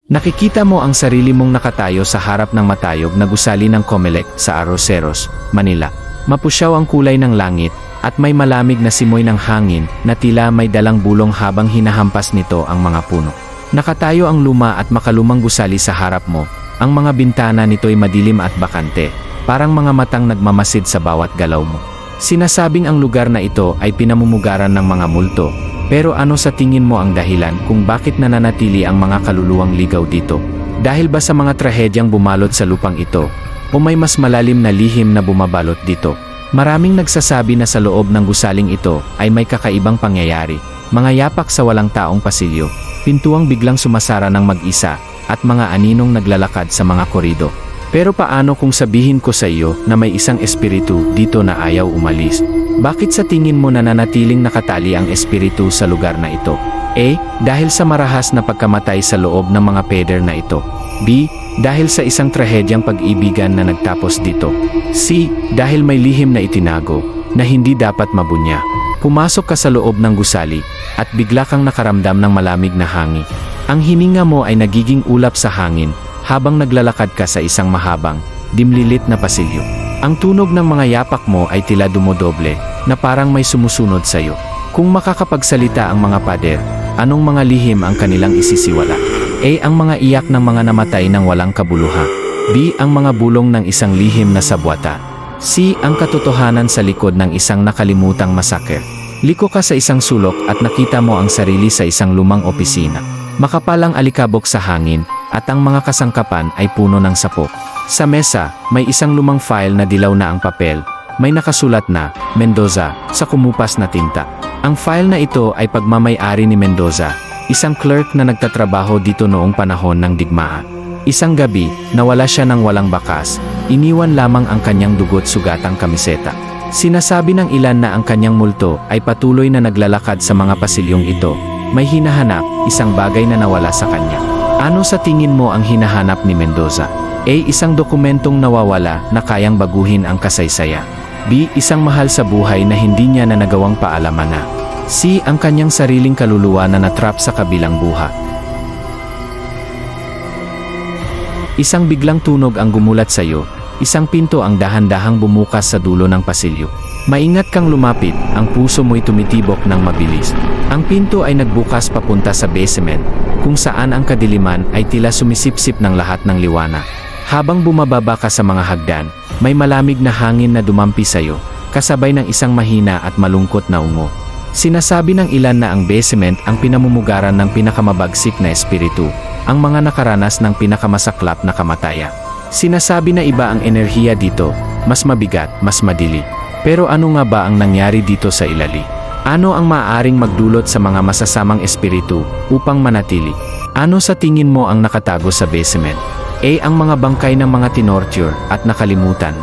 Nakikita mo ang sarili mong nakatayo sa harap ng matayog na gusali ng Comelec sa Arroceros, Manila. Mapusyaw ang kulay ng langit, at may malamig na simoy ng hangin na tila may dalang bulong habang hinahampas nito ang mga puno. Nakatayo ang luma at makalumang gusali sa harap mo. Ang mga bintana nito'y madilim at bakante, parang mga matang nagmamasid sa bawat galaw mo. Sinasabing ang lugar na ito ay pinamumugaran ng mga multo. Pero ano sa tingin mo ang dahilan kung bakit nananatili ang mga kaluluwang ligaw dito? Dahil ba sa mga trahedyang bumalot sa lupang ito? O may mas malalim na lihim na bumabalot dito? Maraming nagsasabi na sa loob ng gusaling ito ay may kakaibang pangyayari. Mga yapak sa walang taong pasilyo, pintuang biglang sumasara ng mag-isa, at mga aninong naglalakad sa mga korido. Pero paano kung sabihin ko sa iyo na may isang espiritu dito na ayaw umalis? Bakit sa tingin mo nananatiling nakatali ang espiritu sa lugar na ito? A. Dahil sa marahas na pagkamatay sa loob ng mga peder na ito. B. Dahil sa isang trahedyang pag-ibigan na nagtapos dito. C. Dahil may lihim na itinago na hindi dapat mabunya. Pumasok ka sa loob ng gusali at bigla kang nakaramdam ng malamig na hangin. Ang hininga mo ay nagiging ulap sa hangin habang naglalakad ka sa isang mahabang, dimlilit na pasilyo. Ang tunog ng mga yapak mo ay tila dumodoble na parang may sumusunod sa iyo. Kung makakapagsalita ang mga pader, anong mga lihim ang kanilang isisiwala? A. Ang mga iyak ng mga namatay ng walang kabuluhan. B. Ang mga bulong ng isang lihim na sabwata. C. Ang katotohanan sa likod ng isang nakalimutang masaker. Liko ka sa isang sulok at nakita mo ang sarili sa isang lumang opisina. Makapal ang alikabok sa hangin, at ang mga kasangkapan ay puno ng sapok. Sa mesa, may isang lumang file na dilaw na ang papel. May nakasulat na, Mendoza, sa kumupas na tinta. Ang file na ito ay pagmamay-ari ni Mendoza, isang clerk na nagtatrabaho dito noong panahon ng digmaan. Isang gabi, nawala siya ng walang bakas, iniwan lamang ang kanyang dugot-sugatang kamiseta. Sinasabi ng ilan na ang kanyang multo ay patuloy na naglalakad sa mga pasilyong ito. May hinahanap, isang bagay na nawala sa kanya. Ano sa tingin mo ang hinahanap ni Mendoza? A. Isang dokumentong nawawala na kayang baguhin ang kasaysayan. B. Isang mahal sa buhay na hindi niya na nagawang paalaman na. C. Ang kanyang sariling kaluluwa na natrap sa kabilang buhay. Isang biglang tunog ang gumulat sa iyo. Isang pinto ang dahan-dahang bumukas sa dulo ng pasilyo. Maingat kang lumapit, ang puso mo'y tumitibok ng mabilis. Ang pinto ay nagbukas papunta sa basement, kung saan ang kadiliman ay tila sumisipsip ng lahat ng liwanag. Habang bumababa ka sa mga hagdan, may malamig na hangin na dumampi sa iyo, kasabay ng isang mahina at malungkot na ungo. Sinasabi ng ilan na ang basement ang pinamumugaran ng pinakamabagsik na espiritu, ang mga nakaranas ng pinakamasaklap na kamatayan. Sinasabi na iba ang enerhiya dito, mas mabigat, mas madili. Pero ano nga ba ang nangyari dito sa ilalim? Ano ang maaaring magdulot sa mga masasamang espiritu upang manatili? Ano sa tingin mo ang nakatago sa basement? A. Ang mga bangkay ng mga tinorture at nakalimutan.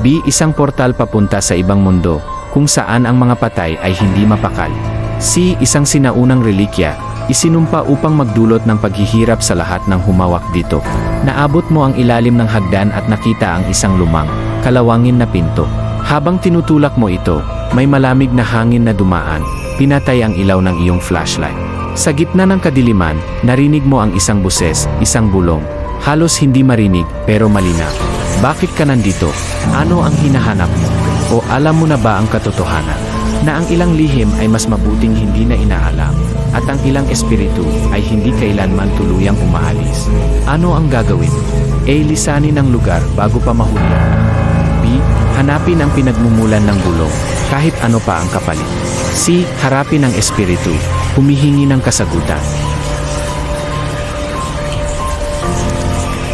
B. Isang portal papunta sa ibang mundo, kung saan ang mga patay ay hindi mapakal. C. Isang sinaunang relikya, isinumpa upang magdulot ng paghihirap sa lahat ng humawak dito. Naabot mo ang ilalim ng hagdan at nakita ang isang lumang, kalawangin na pinto. Habang tinutulak mo ito, may malamig na hangin na dumaan, pinatay ang ilaw ng iyong flashlight. Sa gitna ng kadiliman, narinig mo ang isang buses, isang bulong. Halos hindi marinig, pero malinaw. Bakit ka nandito? Ano ang hinahanap mo? O alam mo na ba ang katotohanan? Na ang ilang lihim ay mas mabuting hindi na inaalam, at ang ilang espiritu ay hindi kailanman tuluyang umaalis. Ano ang gagawin? A. Lisanin ang lugar bago pa mahuli. B. Hanapin ang pinagmumulan ng bulong, kahit ano pa ang kapalit. C. Harapin ang espiritu, humihingi ng kasagutan.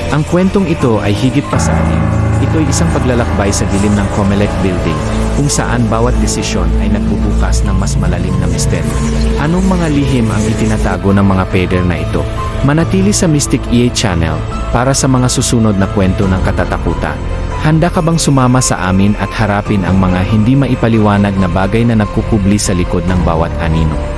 Ang kwentong ito ay higit pa sa atin. Ito'y isang paglalakbay sa dilim ng Comelec Building, kung saan bawat desisyon ay nagbubukas ng mas malalim na misteryo. Anong mga lihim ang itinatago ng mga peder na ito? Manatili sa Mystic EA Channel para sa mga susunod na kwento ng katatakutan. Handa ka bang sumama sa amin at harapin ang mga hindi maipaliwanag na bagay na nagkukubli sa likod ng bawat anino?